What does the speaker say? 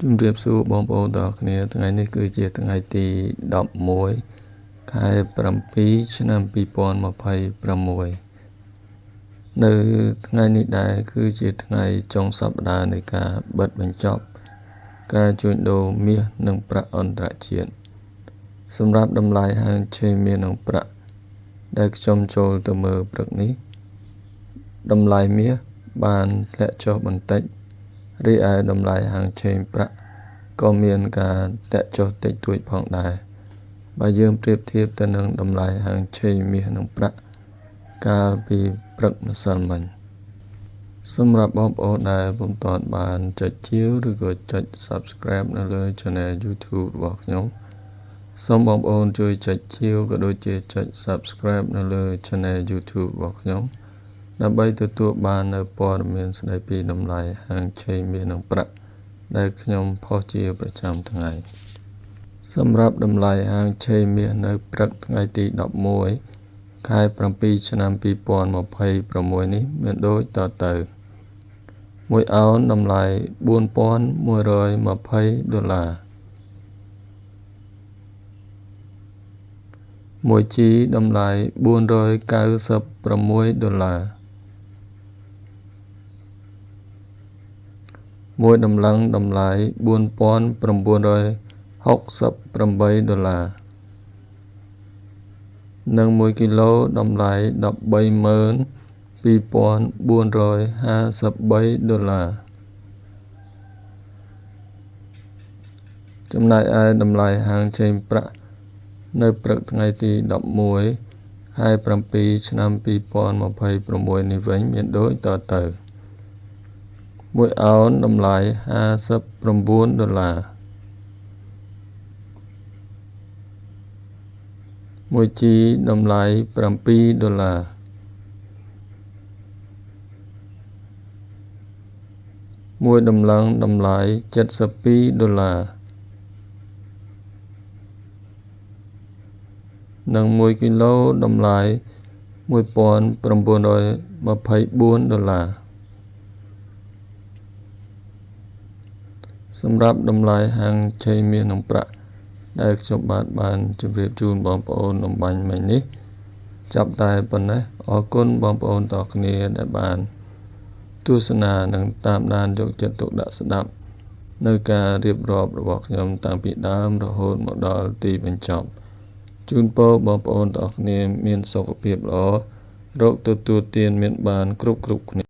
ជំរាបសួរបងប្អូនទាំងអស់គ្នាថ្ងៃនេះគឺជាថ្ងៃទី11ខែ7ឆ្នាំ2026នៅថ្ងៃនេះដែរគឺជាថ្ងៃចុងសប្តាហ៍នៃការបិទបញ្ចប់ការជួញដូរមាសនិងប្រាក់អន្តរជាតិសម្រាប់តម្លៃហាងឆេមាសនិងប្រាក់ដែលខ្ញុំចូលទៅមើលព្រឹកនេះតម្លៃមាសបានធ្លាក់ចុះបន្តិចរីឯតម្លៃហាងឆេងប្រាក់ក៏មានការធ្លាក់ចុះតិចតួចផងដែរបើយើងប្រៀបធៀបទៅនឹងតម្លៃហាងឆេងមាសនិងប្រាក់កាលពីព្រឹកម្សិលមិញសម្រាប់បងប្អូនដែលពុំទាន់បានចុចជាវឬក៏ចុច Subscribe នៅលើ Channel YouTube របស់ខ្ញុំសូមបងប្អូនជួយចុចជាវក៏ដូចជាចុច Subscribe នៅលើ Channel YouTube របស់ខ្ញុំដើម្បីទទួលបាននូវព័ត៌មានស្តីពីតម្លៃហាងឆេងមាសនិងប្រាក់ដែលខ្ញុំផុសជាប្រចាំថ្ងៃសម្រាប់តម្លៃហាងឆេងមាសនៅព្រឹកថ្ងៃទី11ខែ7ឆ្នាំ2026នេះមានដូចតទៅ1អោនតម្លៃ$4,120 1ជីតម្លៃ$496 មួយតម្លឹងតម្លៃ$4,968 និង1គីឡូតម្លៃ$132,453 ចំណែកឯតម្លៃហាងឆេងប្រាក់នៅព្រឹកថ្ងៃទី11ខែ7ឆ្នាំ2026នេះវិញមានដូចតទៅ1អោនតម្លៃ$59 1ជីតម្លៃ$7 មួយតម្លឹងតម្លៃ$72និង1គីឡូតម្លៃ$1,924សម្រាប់តម្លៃហាងឆេងមាសនិងប្រាក់ដែលខ្ញុំបានជម្រាបជូនបងប្អូនអំបញ្ញមិញនេះចាប់តែប៉ុណ្ណេះអរគុណបងប្អូនទាំងគ្នាដែលបានទស្សនានិងតាមដានយកចិត្តទុកដាក់ស្ដាប់នៅការរៀបរាប់របស់ខ្ញុំតាំងពីដើមរហូតមកដល់ទីបញ្ចប់ជូនពរបងប្អូនទាំងគ្នាមានសុខភាពល្អរកទទួលទានមានបានគ្រប់គ្នា